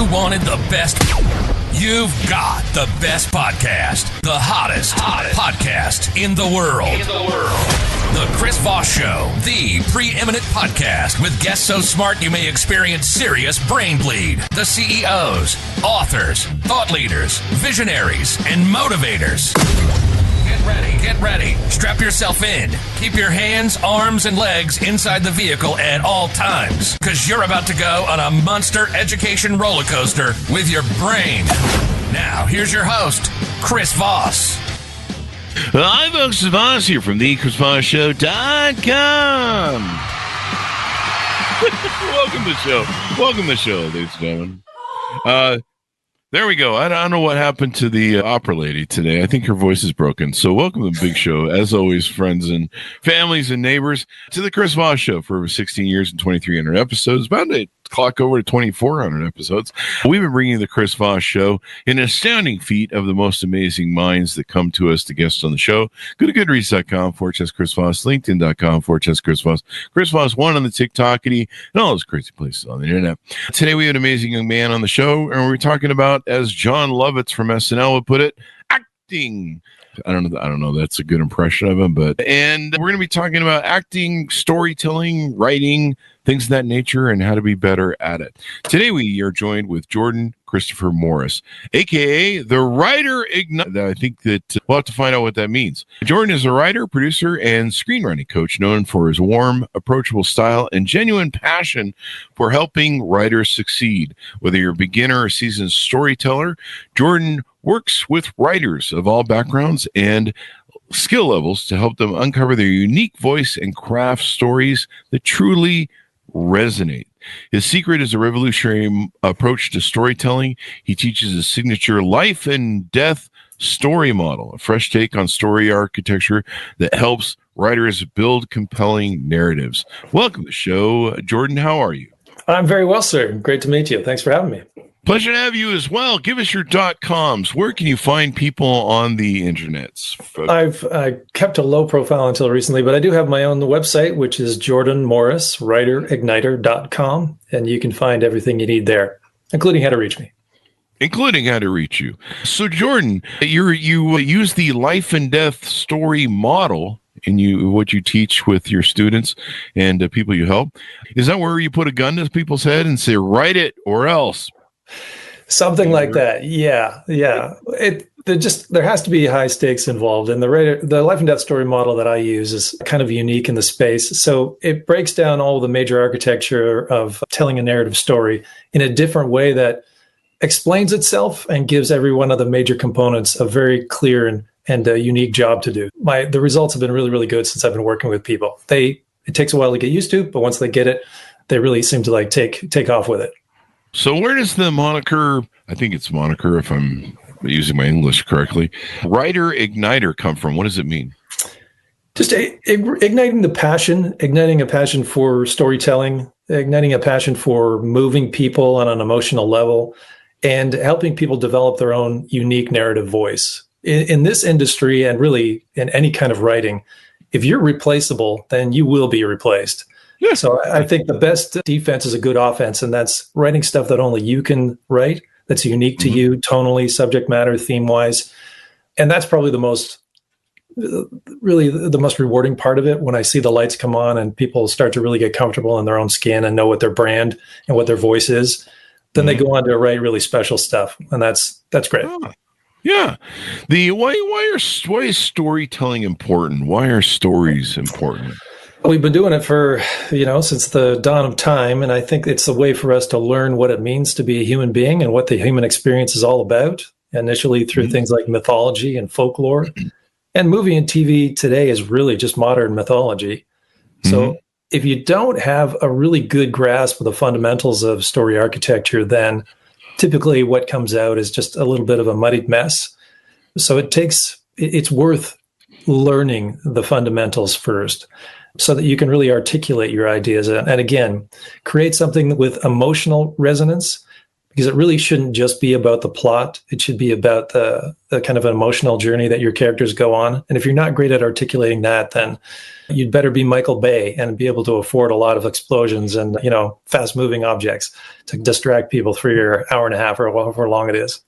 you wanted the best, you've got the best podcast, the hottest podcast in the world. The Chris Voss Show, the preeminent podcast with guests so smart you may experience serious brain bleed. The CEOs, authors, thought leaders, visionaries, and motivators. Get ready. Strap yourself in. Keep your hands, arms, and legs inside the vehicle at all times, because you're about to go on a monster education roller coaster with your brain. Now, here's your host, Chris Voss. Hi, folks. It's Voss here from the ChrisVossShow.com. Welcome to the show, ladies and gentlemen. There we go. I don't know what happened to the opera lady today. I think her voice is broken. So welcome to the big show. As always, friends and families and neighbors, to the Chris Voss Show for over 16 years and 2,300 episodes. About to clock over to 2,400 episodes. We've been bringing the Chris Voss Show, an astounding feat of the most amazing minds that come to us to guests on the show. Go to goodreads.com/Chris Voss, LinkedIn.com/Chris Voss, Chris Voss 1 on the TikTokity, and all those crazy places on the internet. Today we have an amazing young man on the show, and we're talking about, as John Lovitz from SNL would put it, acting. I don't know. That's a good impression of him, and we're going to be talking about acting, storytelling, writing, things of that nature, and how to be better at it. Today we are joined with Jordan Christopher Morris, aka the writer ignite. I think that we'll have to find out what that means. Jordan is a writer, producer, and screenwriting coach known for his warm, approachable style and genuine passion for helping writers succeed. Whether you're a beginner or seasoned storyteller, Jordan works with writers of all backgrounds and skill levels to help them uncover their unique voice and craft stories that truly resonate. His secret is a revolutionary approach to storytelling. He teaches a signature life and death story model, a fresh take on story architecture that helps writers build compelling narratives. Welcome to the show, Jordan. How are you? I'm very well, sir. Great to meet you. Thanks for having me. Pleasure to have you as well. Give us your .coms. Where can you find people on the internets? I kept a low profile until recently, but I do have my own website, which is Jordan Morris, writerigniter.com, and you can find everything you need there, including how to reach me. So, Jordan, you use the life and death story model in what you teach with your students and people you help. Is that where you put a gun to people's head and say, write it or else? Something like that. Yeah. There has to be high stakes involved. And the life and death story model that I use is kind of unique in the space. So it breaks down all the major architecture of telling a narrative story in a different way that explains itself and gives every one of the major components a very clear and a unique job to do. The results have been really, really good since I've been working with people. It takes a while to get used to, but once they get it, they really seem to take off with it. So where does the moniker, I think it's moniker if I'm using my English correctly, writer igniter come from? What does it mean? Just igniting a passion for storytelling, igniting a passion for moving people on an emotional level, and helping people develop their own unique narrative voice. In this industry, and really in any kind of writing, if you're replaceable, then you will be replaced. Yeah. So I think the best defense is a good offense, and that's writing stuff that only you can write, that's unique to you, tonally, subject matter, theme-wise. And that's probably the most rewarding part of it, when I see the lights come on and people start to really get comfortable in their own skin and know what their brand and what their voice is. Then they go on to write really special stuff, and that's great. Oh. Yeah. Why is storytelling important? Why are stories important? We've been doing it for, since the dawn of time. And I think it's a way for us to learn what it means to be a human being and what the human experience is all about, initially through things like mythology and folklore. And movie and TV today is really just modern mythology. So if you don't have a really good grasp of the fundamentals of story architecture, then typically what comes out is just a little bit of a muddied mess. So it's worth learning the fundamentals first, so that you can really articulate your ideas and again, create something with emotional resonance because it really shouldn't just be about the plot. It should be about the kind of an emotional journey that your characters go on. And if you're not great at articulating that, then you'd better be Michael Bay and be able to afford a lot of explosions and, fast moving objects to distract people for your hour and a half or however long it is.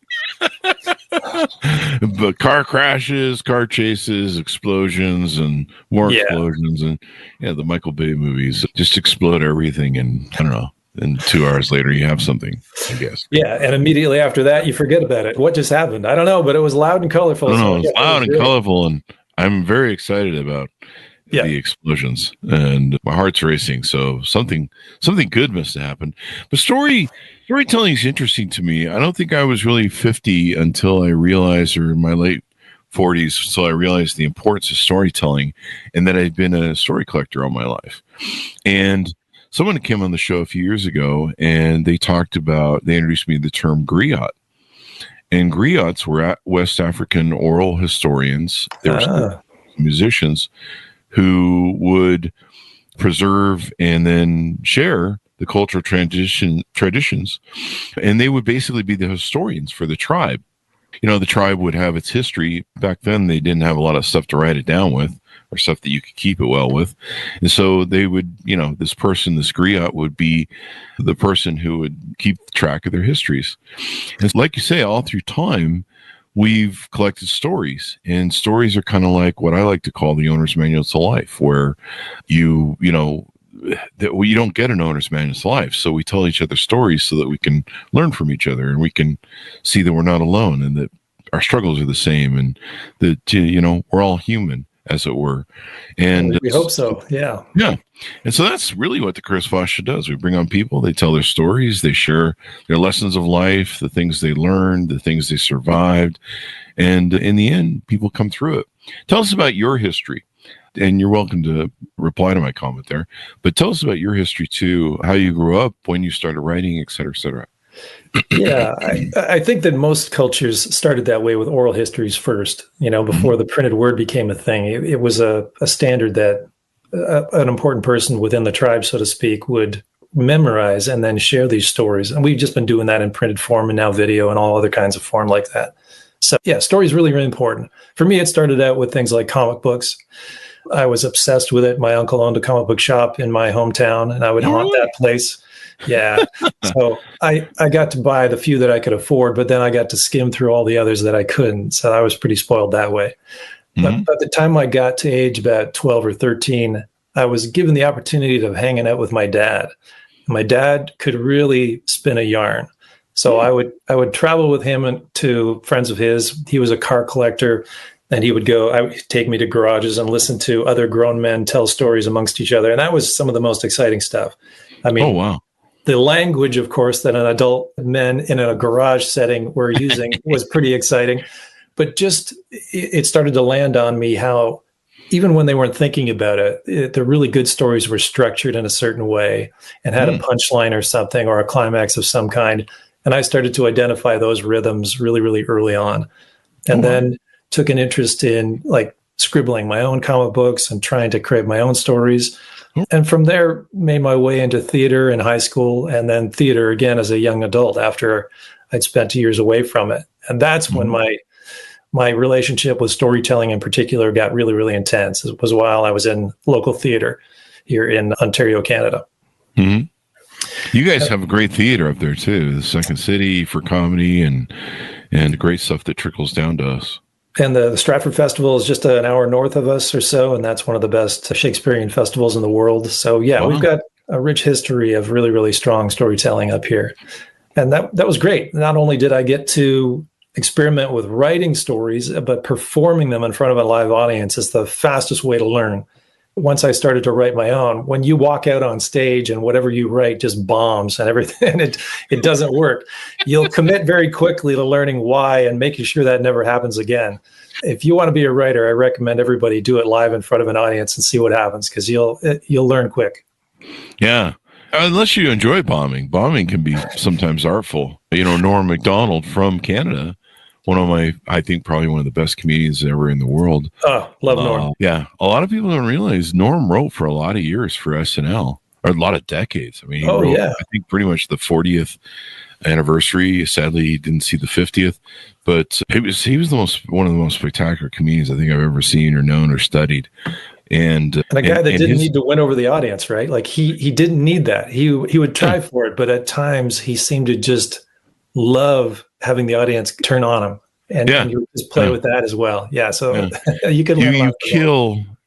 But car crashes, car chases, explosions, and more explosions, and the Michael Bay movies just explode everything, and I don't know. And 2 hours later, you have something, I guess. Yeah, and immediately after that, you forget about it. What just happened? I don't know, but it was loud and colorful. I don't know, it's loud and colorful, and I'm very excited about the explosions, and my heart's racing. So something good must have happened. But storytelling is interesting to me. I don't think I was really 50 until I realized, or in my late 40s, so I realized the importance of storytelling, and that I'd been a story collector all my life. And someone came on the show a few years ago, and they introduced me to the term griot. And griots were West African oral historians. They were musicians who would preserve and then share the cultural traditions. And they would basically be the historians for the tribe. The tribe would have its history. Back then, they didn't have a lot of stuff to write it down with, or stuff that you could keep it well with. And so they would, this griot would be the person who would keep track of their histories. And like you say, all through time, we've collected stories, and stories are kind of like what I like to call the owner's manual to life, where you don't get an owner's manual to life. So we tell each other stories so that we can learn from each other, and we can see that we're not alone, and that our struggles are the same, and that, we're all human, as it were. And we hope so. Yeah. Yeah. And so that's really what the Chris Voss Show does. We bring on people, they tell their stories, they share their lessons of life, the things they learned, the things they survived. And in the end, people come through it. Tell us about your history. And you're welcome to reply to my comment there. But tell us about your history too, how you grew up, when you started writing, et cetera, et cetera. Yeah, I think that most cultures started that way with oral histories first, before the printed word became a thing. It was a standard that an important person within the tribe, so to speak, would memorize and then share these stories. And we've just been doing that in printed form, and now video and all other kinds of form like that. So yeah, story is really, really important. For me, it started out with things like comic books. I was obsessed with it. My uncle owned a comic book shop in my hometown, and I would haunt that place. Yeah. So I got to buy the few that I could afford, but then I got to skim through all the others that I couldn't. So I was pretty spoiled that way. But by the time I got to age about 12 or 13, I was given the opportunity of hanging out with my dad. My dad could really spin a yarn. So I would travel with him to friends of his. He was a car collector, and I would take me to garages and listen to other grown men tell stories amongst each other. And that was some of the most exciting stuff. I mean, oh, wow. The language, of course, that an adult men in a garage setting were using was pretty exciting. But just it started to land on me how, even when they weren't thinking about it, the really good stories were structured in a certain way and had a punchline or something, or a climax of some kind. And I started to identify those rhythms really, really early on. And then took an interest in like scribbling my own comic books and trying to create my own stories. And from there, made my way into theater in high school, and then theater again as a young adult after I'd spent years away from it. And that's when my relationship with storytelling in particular got really, really intense. It was while I was in local theater here in Ontario, Canada. Mm-hmm. You guys have a great theater up there too, the Second City for comedy and great stuff that trickles down to us. And the Stratford Festival is just an hour north of us or so, and that's one of the best Shakespearean festivals in the world. So yeah, we've got a rich history of really, really strong storytelling up here. And that was great. Not only did I get to experiment with writing stories, but performing them in front of a live audience is the fastest way to learn. Once I started to write my own, when you walk out on stage and whatever you write just bombs and everything, and it doesn't work, you'll commit very quickly to learning why and making sure that never happens again. If you want to be a writer, I recommend everybody do it live in front of an audience and see what happens, because you'll learn quick. Yeah. Unless you enjoy bombing. Bombing can be sometimes artful. Norm Macdonald from Canada, I think probably one of the best comedians ever in the world. Oh, love Norm. Yeah. A lot of people don't realize Norm wrote for a lot of years for SNL. or a lot of decades. I mean, he Oh, wrote, yeah. I think pretty much the 40th anniversary. Sadly, he didn't see the 50th, but he was one of the most spectacular comedians I think I've ever seen or known or studied. And a guy that didn't need to win over the audience, right? Like he didn't need that. He would try for it, but at times he seemed to just love having the audience turn on him, and you would just play with that as well. Yeah, so you could learn.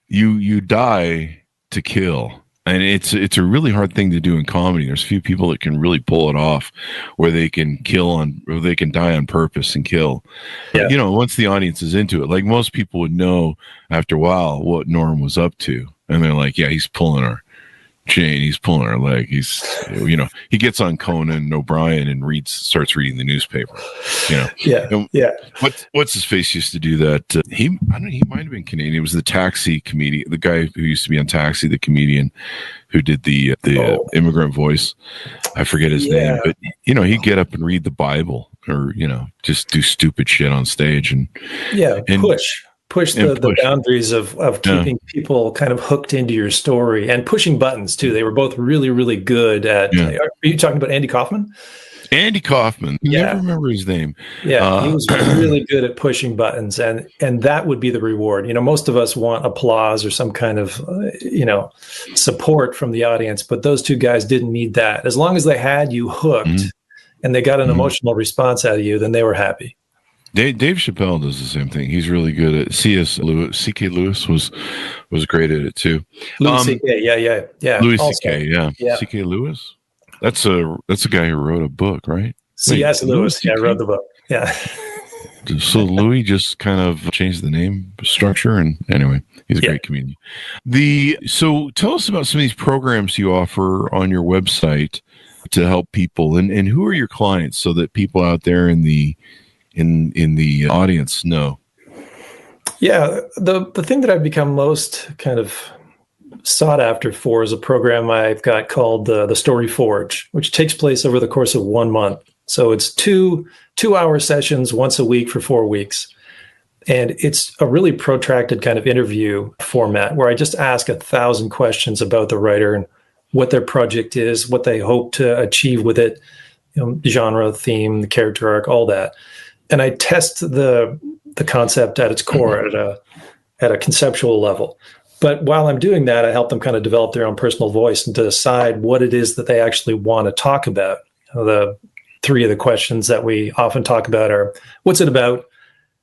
You die to kill. And it's a really hard thing to do in comedy. There's few people that can really pull it off, where they can die on purpose and kill. Yeah. You know, once the audience is into it, like most people would know after a while what Norm was up to, and they're like, "Yeah, he's pulling our chain, he's pulling our leg, he's, you know, he gets on Conan and O'Brien and starts reading the newspaper." You know, What's his face used to do that? He might have been Canadian. It was the Taxi comedian, the guy who used to be on Taxi, the comedian who did the immigrant voice. I forget his name, but you know, he'd get up and read the Bible, or you know, just do stupid shit on stage and push the boundaries of keeping people kind of hooked into your story and pushing buttons too. They were both really, really good at. Are you talking about Andy Kaufman? Andy Kaufman. Never remember his name. Yeah, he was really good at pushing buttons, and that would be the reward. You know, most of us want applause or some kind of support from the audience, but those two guys didn't need that. As long as they had you hooked and they got an emotional response out of you, then they were happy. Dave Chappelle does the same thing. He's really good at C.K. Lewis was great at it too. Louis C.K. Louis C.K. C.K. Lewis. That's a guy who wrote a book, right? C.S. Lewis. Yeah, wrote the book. Yeah. So Louis just kind of changed the name structure, and anyway, he's a great comedian. So tell us about some of these programs you offer on your website to help people, and who are your clients, so that people out there in the audience know. Yeah, the thing that I've become most kind of sought after for is a program I've got called the Story Forge, which takes place over the course of 1 month. So it's two-hour sessions once a week for 4 weeks. And it's a really protracted kind of interview format where I just ask 1,000 questions about the writer and what their project is, what they hope to achieve with it, genre, theme, the character arc, all that. And I test the concept at its core at a conceptual level. But while I'm doing that, I help them kind of develop their own personal voice and to decide what it is that they actually want to talk about. The 3 of the questions that we often talk about are, what's it about?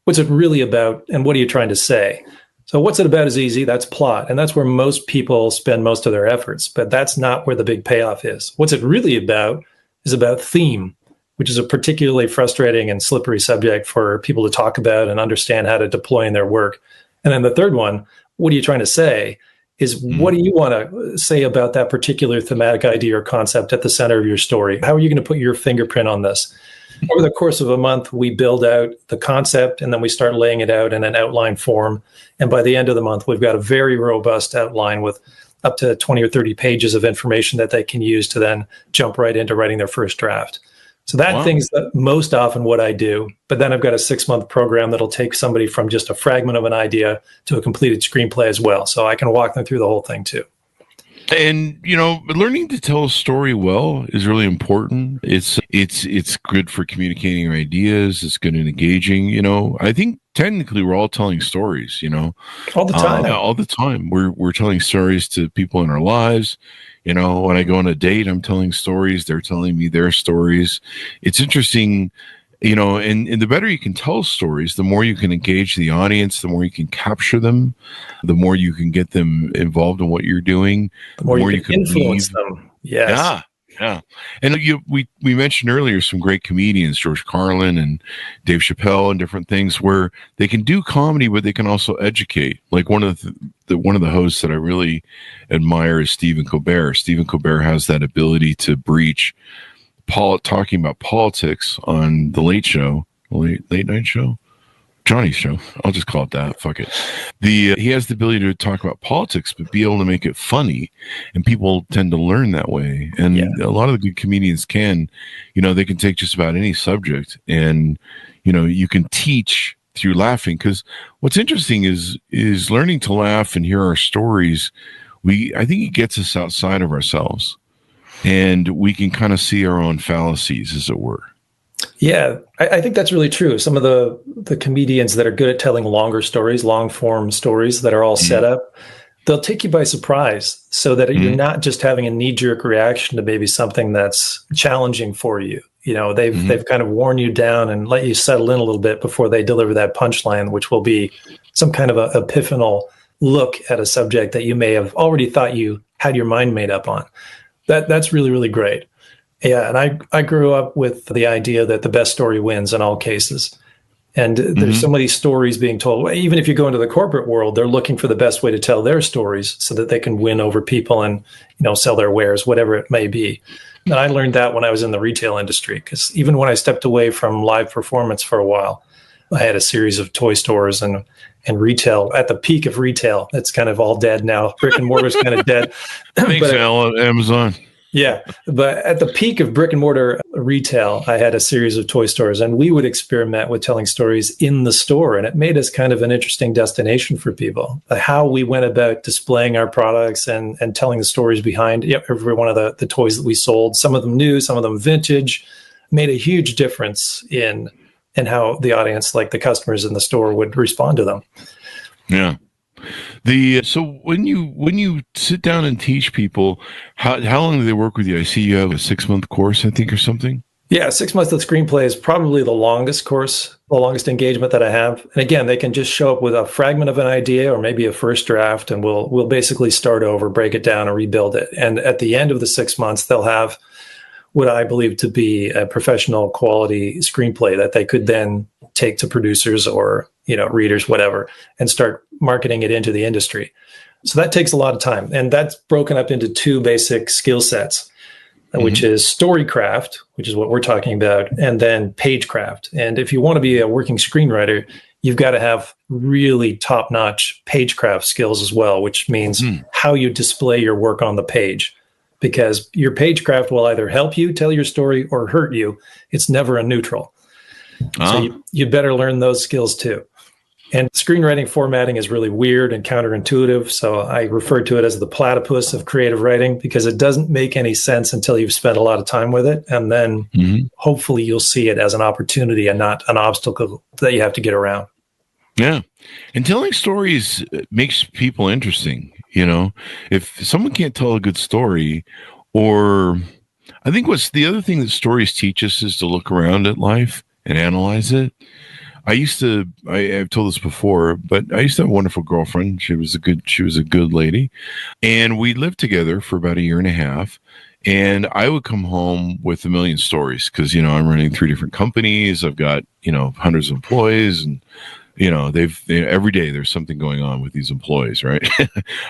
What's it really about? And what are you trying to say? So what's it about is easy. That's plot. And that's where most people spend most of their efforts. But that's not where the big payoff is. What's it really about is about theme, which is a particularly frustrating and slippery subject for people to talk about and understand how to deploy in their work. And then the third one, what are you trying to say, is what do you want to say about that particular thematic idea or concept at the center of your story? How are you going to put your fingerprint on this? Over the course of a month, we build out the concept, and then we start laying it out in an outline form. And by the end of the month, we've got a very robust outline with up to 20 or 30 pages of information that they can use to then jump right into writing their first draft. So that thing's most often what I do. But then I've got a 6-month program that'll take somebody from just a fragment of an idea to a completed screenplay as well. So I can walk them through the whole thing too. And, learning to tell a story well is really important. It's good for communicating your ideas. It's good and engaging. I think technically we're all telling stories, all the time. All the time. We're telling stories to people in our lives. When I go on a date, I'm telling stories. They're telling me their stories. It's interesting, and the better you can tell stories, the more you can engage the audience, the more you can capture them, the more you can get them involved in what you're doing, the more you can influence them. Yes. Yeah. And we mentioned earlier some great comedians, George Carlin and Dave Chappelle, and different things where they can do comedy, but they can also educate. Like one of the hosts that I really admire is Stephen Colbert. Stephen Colbert has that ability to breach talking about politics on the late night show. Johnny's show. I'll just call it that. Fuck it. He has the ability to talk about politics, but be able to make it funny, and people tend to learn that way. And a lot of the good comedians can, they can take just about any subject, and you can teach through laughing. Because what's interesting is learning to laugh and hear our stories I think it gets us outside of ourselves, and we can kind of see our own fallacies, as it were. Yeah, I think that's really true. Some of the comedians that are good at telling longer stories, long form stories that are all set up, they'll take you by surprise so that you're not just having a knee-jerk reaction to maybe something that's challenging for you. You know, they've kind of worn you down and let you settle in a little bit before they deliver that punchline, which will be some kind of a epiphanal look at a subject that you may have already thought you had your mind made up on. That's really, really great. Yeah, and I grew up with the idea that the best story wins in all cases. And there's so many stories being told. Even if you go into the corporate world, they're looking for the best way to tell their stories so that they can win over people and, you know, sell their wares, whatever it may be. And I learned that when I was in the retail industry, because even when I stepped away from live performance for a while, I had a series of toy stores and retail at the peak of retail. It's kind of all dead now. Brick and mortar is kind of dead. Thanks, Amazon. Yeah, but at the peak of brick and mortar retail, I had a series of toy stores, and we would experiment with telling stories in the store, and it made us kind of an interesting destination for people. How we went about displaying our products and telling the stories behind every one of the toys that we sold, some of them new, some of them vintage, made a huge difference in how the audience, like the customers in the store, would respond to them. Yeah. So when you sit down and teach people, how long do they work with you? I see you have a 6-month course, I think, or something. Yeah, 6 months of screenplay is probably the longest course, the longest engagement that I have. And again, they can just show up with a fragment of an idea or maybe a first draft, and we'll basically start over, break it down, and rebuild it. And at the end of the 6 months, they'll have what I believe to be a professional quality screenplay that they could then take to producers or, you know, readers, whatever, and start marketing it into the industry. So that takes a lot of time. And that's broken up into 2 basic skill sets, which is storycraft, which is what we're talking about, and then pagecraft. And if you want to be a working screenwriter, you've got to have really top-notch pagecraft skills as well, which means how you display your work on the page. Because your pagecraft will either help you tell your story or hurt you. It's never a neutral. So you better learn those skills too. And screenwriting formatting is really weird and counterintuitive. So I refer to it as the platypus of creative writing because it doesn't make any sense until you've spent a lot of time with it. And then hopefully you'll see it as an opportunity and not an obstacle that you have to get around. Yeah. And telling stories makes people interesting. You know, if someone can't tell a good story, or I think what's the other thing that stories teach us is to look around at life and analyze it. I've told this before, but I used to have a wonderful girlfriend. She was a good lady, and we lived together for about 1.5 years. And I would come home with a million stories because, you know, I'm running 3 different companies. I've got, you know, hundreds of employees, and you know, every day there's something going on with these employees, right?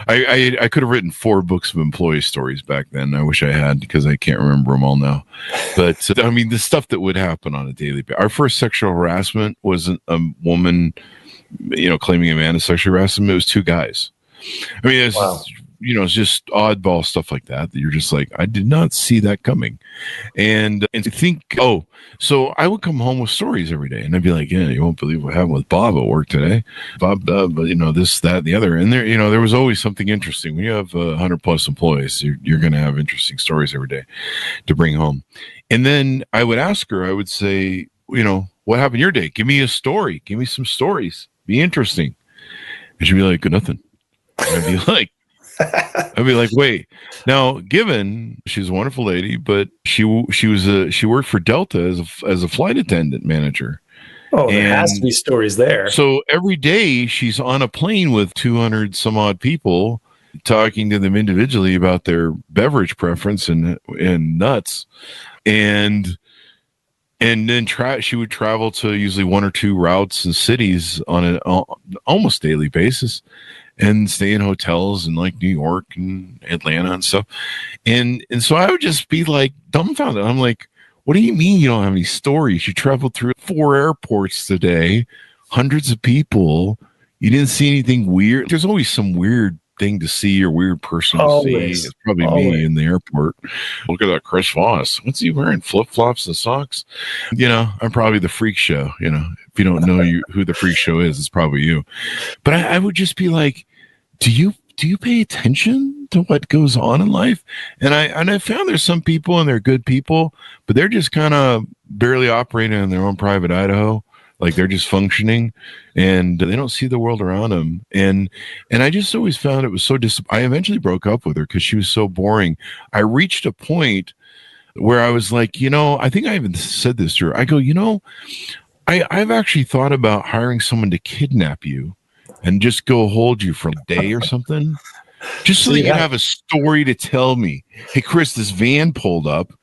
I could have written 4 books of employee stories back then. I wish I had, because I can't remember them all now. But I mean, the stuff that would happen on a daily basis. Our first sexual harassment wasn't a woman, you know, claiming a man as sexually harassed him. It was 2 guys. I mean, it's, you know, it's just oddball stuff like that you're just like, I did not see that coming. And to think, so I would come home with stories every day, and I'd be like, yeah, you won't believe what happened with Bob at work today. Bob, but you know, this, that, and the other. And there, you know, there was always something interesting. When you have 100+ employees, you're going to have interesting stories every day to bring home. And then I would ask her, I would say, you know, what happened your day? Give me a story. Give me some stories. Be interesting. And she'd be like, nothing. And I'd be like, wait. Now, given she's a wonderful lady, but she worked for Delta as a flight attendant manager. Oh, there has to be stories there. So every day she's on a plane with 200 some odd people, talking to them individually about their beverage preference and nuts, and then she would travel to usually 1 or 2 routes and cities on an almost daily basis, and stay in hotels in like New York and Atlanta and stuff. And so I would just be like dumbfounded. I'm like, what do you mean you don't have any stories? You traveled through 4 airports today, hundreds of people. You didn't see anything weird. There's always some weird thing to see or weird person to see. It's probably me in the airport. Look at that Chris Voss. What's he wearing? Flip-flops and socks? You know, I'm probably the freak show. You know, if you don't know who the freak show is, it's probably you. But I would just be like, do do you pay attention to what goes on in life? And I found there's some people, and they're good people, but they're just kind of barely operating in their own private Idaho. Like they're just functioning, and they don't see the world around them. And I just always found it was so I eventually broke up with her because she was so boring. I reached a point where I was like, I think I even said this to her. I go, I've actually thought about hiring someone to kidnap you and just go hold you for a day or something, just so that you can have a story to tell me. Hey, Chris, this van pulled up,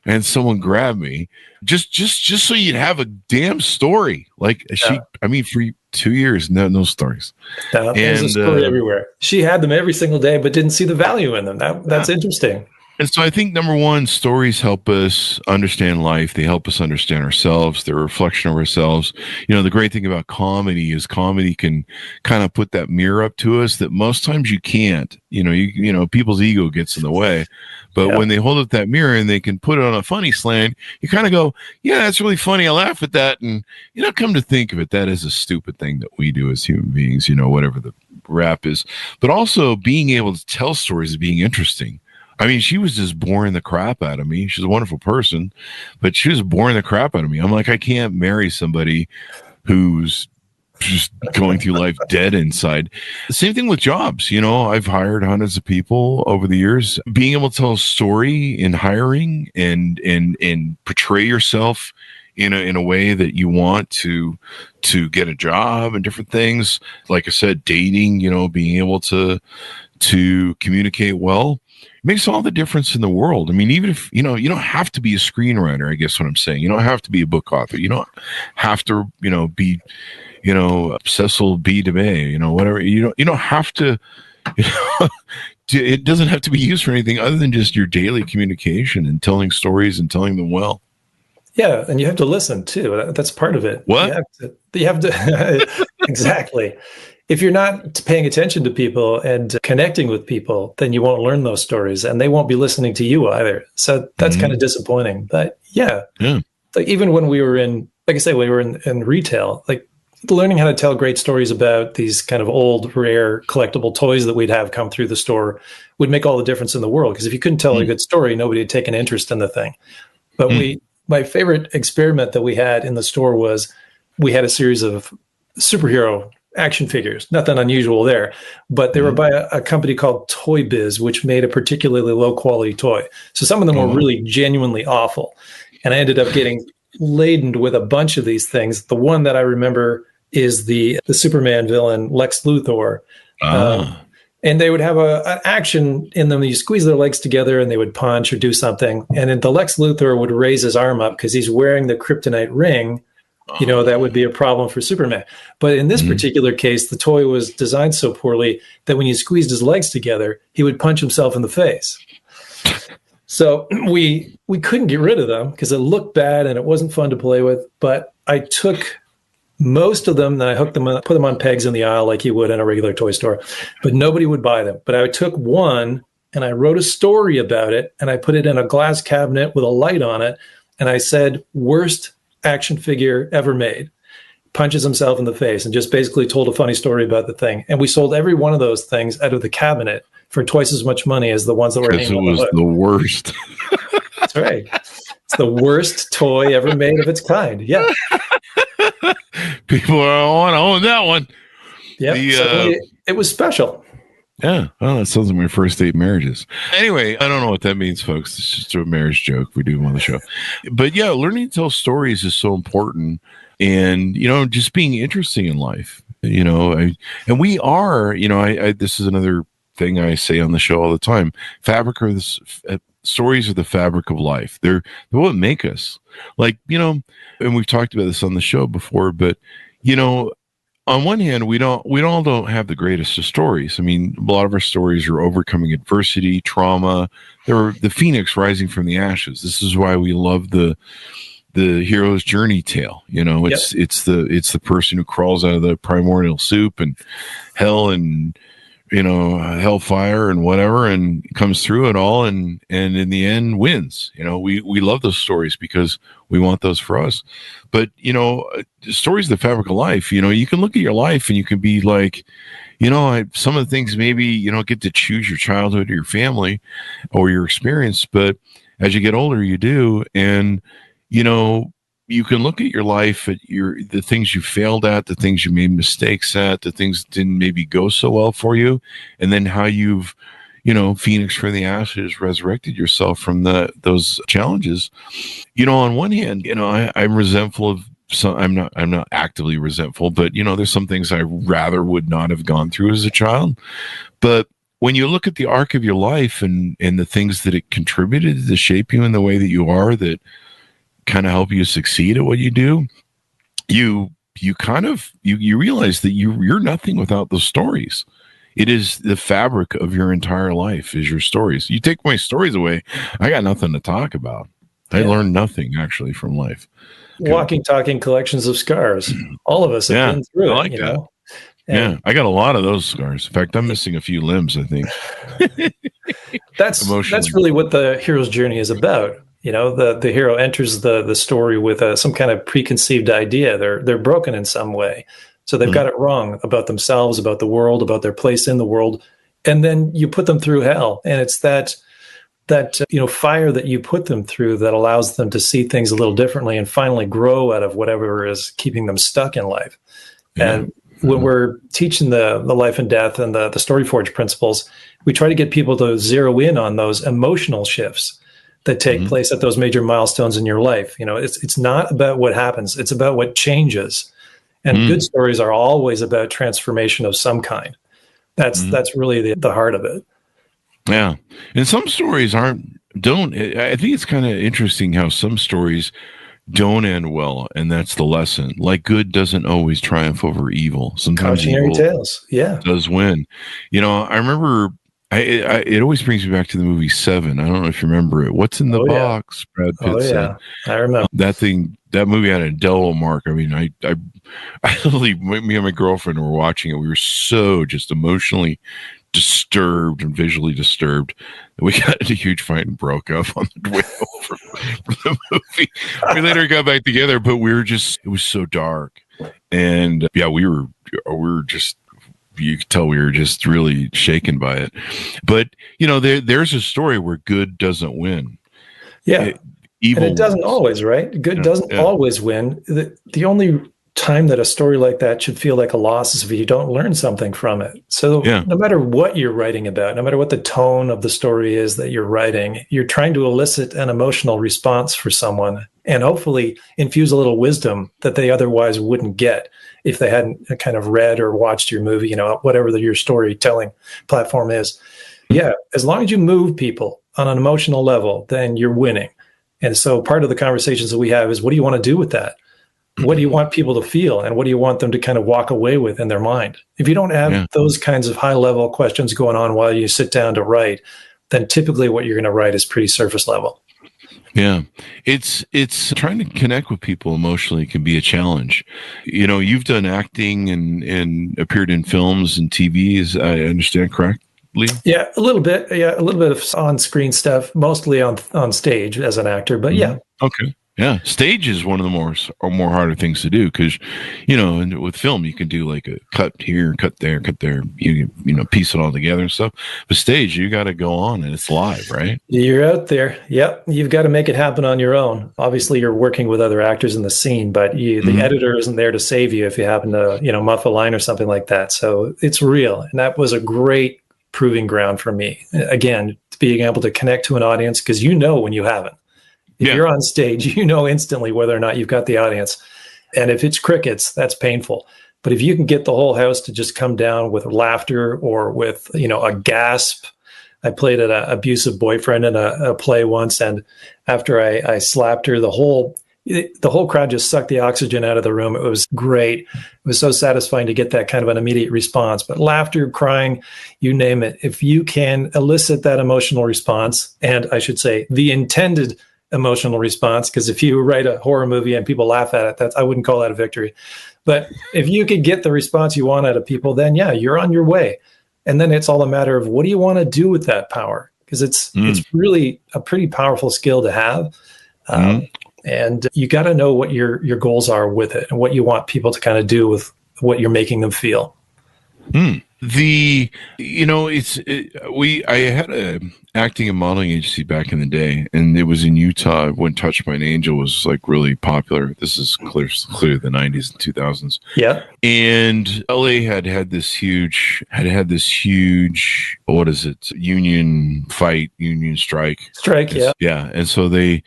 and someone grabbed me. Just so you'd have a damn story. Like for 2 years, no stories. There's a story everywhere. She had them every single day, but didn't see the value in them. That's interesting. And so I think, number one, stories help us understand life. They help us understand ourselves. They're a reflection of ourselves. The great thing about comedy is comedy can kind of put that mirror up to us that most times you can't. People's ego gets in the way. But when they hold up that mirror and they can put it on a funny slant, you kind of go, yeah, that's really funny. I laugh at that. And, come to think of it, that is a stupid thing that we do as human beings, whatever the rap is. But also being able to tell stories is being interesting. I mean, she was just boring the crap out of me. She's a wonderful person, but she was boring the crap out of me. I'm like, I can't marry somebody who's just going through life dead inside. The same thing with jobs. I've hired hundreds of people over the years. Being able to tell a story in hiring and portray yourself in a way that you want to get a job and different things. Like I said, dating, being able to communicate well. Makes all the difference in the world. I mean, even if, you don't have to be a screenwriter, I guess what I'm saying. You don't have to be a book author. You don't have to, be, Cecil B. DeMay, whatever. You don't have to, it doesn't have to be used for anything other than just your daily communication and telling stories and telling them well. Yeah. And you have to listen too. That's part of it. What? You have to exactly. If you're not paying attention to people and connecting with people, then you won't learn those stories, and they won't be listening to you either. So that's kind of disappointing. But yeah. Like even when we were in, like I say, we were in retail, like learning how to tell great stories about these kind of old, rare, collectible toys that we'd have come through the store would make all the difference in the world. Because if you couldn't tell a good story, nobody would take an interest in the thing. But my favorite experiment that we had in the store was we had a series of superhero action figures, nothing unusual there, but they were by a company called Toy Biz, which made a particularly low quality toy. So some of them were really genuinely awful. And I ended up getting laden with a bunch of these things. The one that I remember is the Superman villain, Lex Luthor. And they would have an action in them. You squeeze their legs together and they would punch or do something. And then the Lex Luthor would raise his arm up because he's wearing the kryptonite ring. That would be a problem for Superman. But in this particular case, the toy was designed so poorly that when you squeezed his legs together, he would punch himself in the face. So we couldn't get rid of them because it looked bad and it wasn't fun to play with. But I took most of them and I hooked them up, put them on pegs in the aisle like you would in a regular toy store. But nobody would buy them. But I took one and I wrote a story about it and I put it in a glass cabinet with a light on it. And I said, worst action figure ever made, punches himself in the face, and just basically told a funny story about the thing. And we sold every one of those things out of the cabinet for twice as much money as the ones that were hanging on the hook. It was the worst. That's right. It's the worst toy ever made of its kind. Yeah. People want to own that one. Yeah. It was special. Yeah. Well, that sounds like my first 8 marriages. Anyway, I don't know what that means, folks. It's just a marriage joke we do on the show. But yeah, learning to tell stories is so important. And, just being interesting in life, and we are, this is another thing I say on the show all the time. Stories are the fabric of life. They're what make us. Like, and we've talked about this on the show before, but, on one hand, we all don't have the greatest of stories. I mean, a lot of our stories are overcoming adversity, trauma. They're the phoenix rising from the ashes. This is why we love the hero's journey tale. It's the person who crawls out of the primordial soup and hell and hellfire and whatever, and comes through it all, and in the end wins. We love those stories because we want those for us. But stories, the fabric of life. You can look at your life and you can be like, some of the things maybe you don't get to choose your childhood or your family or your experience, but as you get older, you do. And, you can look at your life, at the things you failed at, the things you made mistakes at, the things that didn't maybe go so well for you. And then how you've, Phoenix from the ashes, resurrected yourself from those challenges. On one hand, I'm resentful of, so I'm not actively resentful, but there's some things I rather would not have gone through as a child. But when you look at the arc of your life and the things that it contributed to shape you in the way that you are, that kind of help you succeed at what you do, you realize that you're nothing without those stories. It is the fabric of your entire life is your stories. You take my stories away, I got nothing to talk about. I learned nothing actually from life. Walking, talking collections of scars. All of us have been through it, know? And I got a lot of those scars. In fact, I'm missing a few limbs, I think. That's really what the hero's journey is about. The hero enters the story with some kind of preconceived idea. They're broken in some way. So they've got it wrong about themselves, about the world, about their place in the world. And then you put them through hell. And it's that fire that you put them through that allows them to see things a little differently and finally grow out of whatever is keeping them stuck in life. Yeah. And when we're teaching the life and death and the StoryForge principles, we try to get people to zero in on those emotional shifts that take place at those major milestones in your life. It's not about what happens. It's about what changes. And good stories are always about transformation of some kind. That's really the heart of it. Yeah. And some stories I think it's kind of interesting how some stories don't end well, and that's the lesson. Like good doesn't always triumph over evil. Sometimes cautionary evil tales, does win. I remember it always brings me back to the movie Seven. I don't know if you remember it. What's in the box? Brad Pitt said. I remember that movie had a indelible mark. I mean, I literally, me and my girlfriend were watching it. We were so just emotionally disturbed and visually disturbed. We got into a huge fight and broke up on the way over from the movie. We later got back together, but it was so dark. And we were just, you could tell we were just really shaken by it. But, there's a story where good doesn't win. Yeah. Evil and it doesn't always, right? Good doesn't always win. The only time that a story like that should feel like a loss is if you don't learn something from it. So no matter what you're writing about, no matter what the tone of the story is that you're writing, you're trying to elicit an emotional response for someone and hopefully infuse a little wisdom that they otherwise wouldn't get if they hadn't kind of read or watched your movie, whatever your storytelling platform is. Yeah, as long as you move people on an emotional level, then you're winning. And so part of the conversations that we have is, what do you want to do with that? What do you want people to feel? And what do you want them to kind of walk away with in their mind? If you don't have those kinds of high level questions going on while you sit down to write, then typically what you're going to write is pretty surface level. Yeah. It's trying to connect with people emotionally can be a challenge. You've done acting and appeared in films and TVs, I understand correctly? Yeah, a little bit. Yeah, a little bit of on-screen stuff, mostly on stage as an actor, but yeah. Okay. Yeah, stage is one of the more harder things to do because, and with film you can do like a cut here, cut there, you piece it all together and stuff. But stage, you got to go on and it's live, right? You're out there. Yep, you've got to make it happen on your own. Obviously, you're working with other actors in the scene, but the editor isn't there to save you if you happen to muff a line or something like that. So it's real, and that was a great proving ground for me. Again, being able to connect to an audience because when you haven't. If you're on stage, instantly whether or not you've got the audience. And if it's crickets, that's painful. But if you can get the whole house to just come down with laughter or with, a gasp. I played an abusive boyfriend in a play once, and after I slapped her, the whole crowd just sucked the oxygen out of the room. It was great. It was so satisfying to get that kind of an immediate response. But laughter, crying, you name it. If you can elicit that emotional response, and I should say the intended emotional response, because if you write a horror movie and people laugh at it, I wouldn't call that a victory. But if you could get the response you want out of people, then you're on your way. And then it's all a matter of what do you want to do with that power? Because it's really a pretty powerful skill to have. And you got to know what your goals are with it and what you want people to kind of do with what you're making them feel. I had a acting and modeling agency back in the day, and it was in Utah when Touch by an Angel was like really popular. This is clearly the 90s and 2000s. Yeah. And LA had this huge, what is it? Union strike. Yeah. Yeah. And so there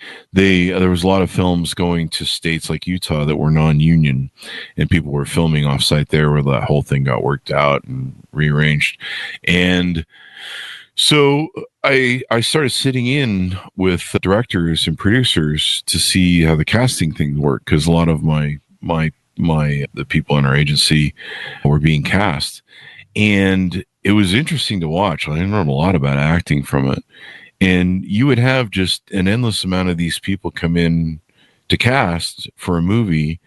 was a lot of films going to states like Utah that were non-union, and people were filming offsite there where that whole thing got worked out and rearranged. And so I started sitting in with directors and producers to see how the casting thing worked, because a lot of the people in our agency were being cast, and it was interesting to watch. I learned a lot about acting from it, and you would have just an endless amount of these people come in to cast for a movie.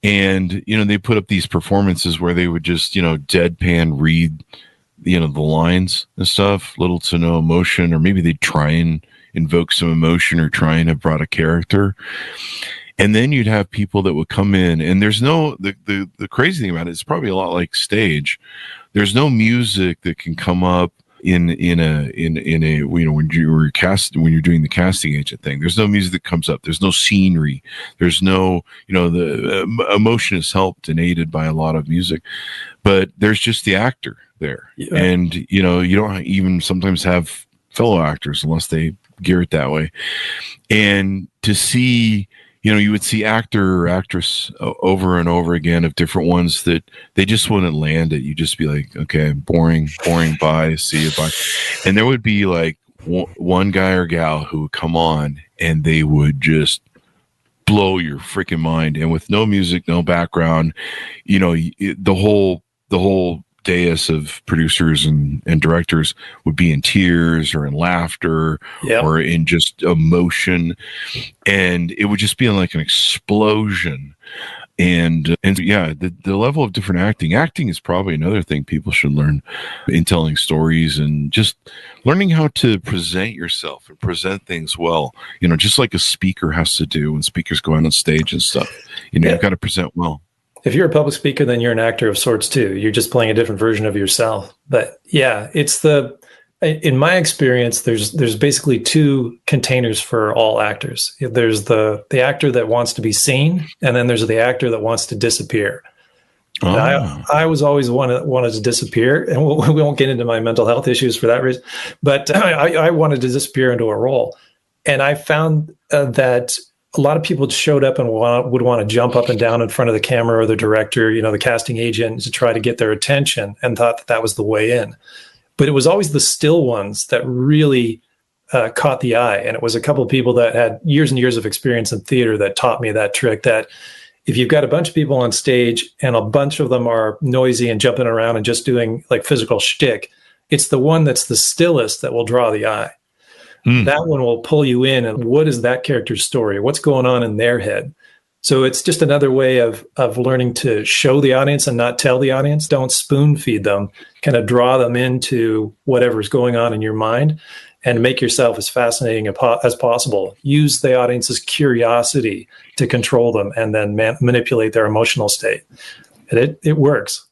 And, they put up these performances where they would just, deadpan read, the lines and stuff, little to no emotion, or maybe they'd try and invoke some emotion or try and have brought a character. And then you'd have people that would come in, and there's the crazy thing about it, it's probably a lot like stage. There's no music that can come up when you're doing the casting agent thing. There's no music that comes up. There's no scenery. There's no, the emotion is helped and aided by a lot of music, but there's just the actor there. Yeah. And, you don't even sometimes have fellow actors unless they gear it that way. And to see, you would see actor or actress over and over again of different ones that they just wouldn't land it. You'd just be like, okay, boring, bye, see you, bye. And there would be like one guy or gal who would come on and they would just blow your freaking mind. And with no music, no background, the whole dais of producers and directors would be in tears or in laughter or in just emotion, and it would just be like an explosion. And the level of different acting is probably another thing people should learn in telling stories, and just learning how to present yourself and present things well, just like a speaker has to do when speakers go out on stage and stuff. You've got to present well. If you're a public speaker, then you're an actor of sorts too. You're just playing a different version of yourself. But yeah, in my experience, there's basically two containers for all actors. There's the actor that wants to be seen, and then there's the actor that wants to disappear. I was always one that wanted to disappear, and we won't get into my mental health issues for that reason. But I wanted to disappear into a role, and I found that a lot of people showed up and would want to jump up and down in front of the camera or the director, the casting agent, to try to get their attention, and thought that was the way in. But it was always the still ones that really caught the eye. And it was a couple of people that had years and years of experience in theater that taught me that trick, that if you've got a bunch of people on stage and a bunch of them are noisy and jumping around and just doing like physical shtick, it's the one that's the stillest that will draw the eye. That one will pull you in. And what is that character's story? What's going on in their head? So it's just another way of learning to show the audience and not tell the audience. Don't spoon feed them, kind of draw them into whatever's going on in your mind, and make yourself as fascinating as possible. Use the audience's curiosity to control them, and then manipulate their emotional state. And it works.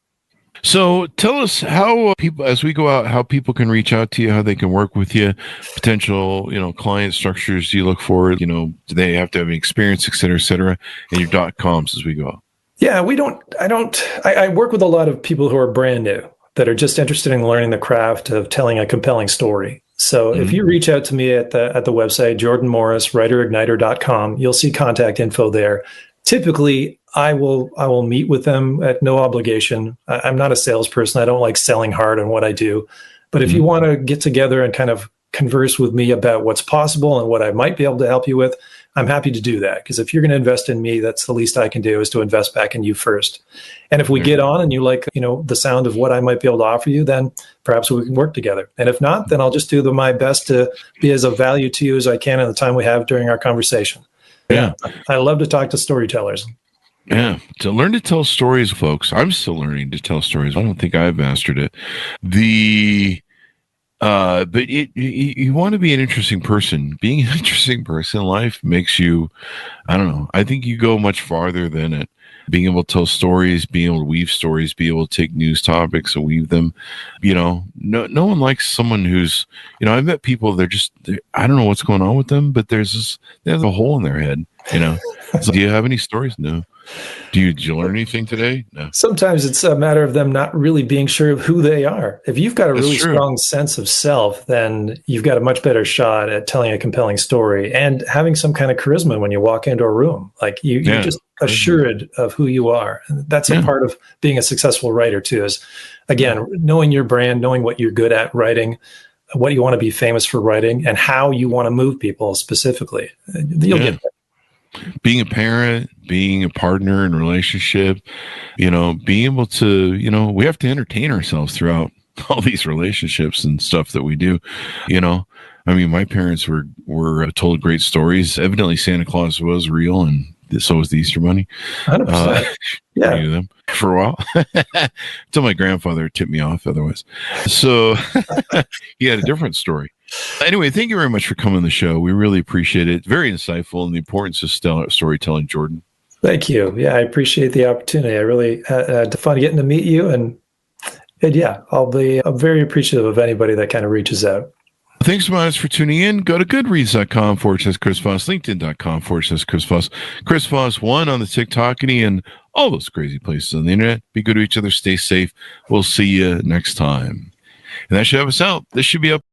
So tell us how people, as we go out, how people can reach out to you, how they can work with you, potential, client structures you look for, do they have to have any experience, et cetera, and your .coms as we go out. Yeah, I work with a lot of people who are brand new that are just interested in learning the craft of telling a compelling story. So if you reach out to me at the website, jordanmorris, writerigniter.com, you'll see contact info there. Typically, I will meet with them at no obligation. I'm not a salesperson. I don't like selling hard on what I do. But if you want to get together and kind of converse with me about what's possible and what I might be able to help you with, I'm happy to do that. Because if you're going to invest in me, that's the least I can do, is to invest back in you first. And if we get on and you like, the sound of what I might be able to offer you, then perhaps we can work together. And if not, then I'll just do my best to be as of value to you as I can in the time we have during our conversation. Yeah. I love to talk to storytellers. Yeah, to learn to tell stories, folks. I'm still learning to tell stories. I don't think I've mastered it. But you want to be an interesting person. Being an interesting person in life makes you, I don't know. I think you go much farther than it. Being able to tell stories, being able to weave stories, be able to take news topics and weave them. No one likes someone who's, I've met people, I don't know what's going on with them, but they have a hole in their head, So, do you have any stories? No. Did you learn anything today? No. Sometimes it's a matter of them not really being sure of who they are. If you've got a really strong sense of self, then you've got a much better shot at telling a compelling story and having some kind of charisma when you walk into a room. Like you're just assured of who you are. And that's a part of being a successful writer too, is again, knowing your brand, knowing what you're good at writing, what you want to be famous for writing, and how you want to move people specifically. You'll get there. Being a parent, being a partner in a relationship, being able to, we have to entertain ourselves throughout all these relationships and stuff that we do, I mean, my parents were told great stories. Evidently Santa Claus was real, and so was the Easter Bunny. 100%. I knew them for a while until my grandfather tipped me off otherwise. So he had a different story. Anyway, thank you very much for coming on the show. We really appreciate it. Very insightful and the importance of storytelling, Jordan. Thank you. Yeah, I appreciate the opportunity. I really had fun getting to meet you. And yeah, I'm very appreciative of anybody that kind of reaches out. Thanks so much for tuning in. Go to goodreads.com/Chris Voss, LinkedIn.com/Chris Voss, Chris Voss 1 on the TikTok and all those crazy places on the internet. Be good to each other. Stay safe. We'll see you next time. And that should have us out. This should be up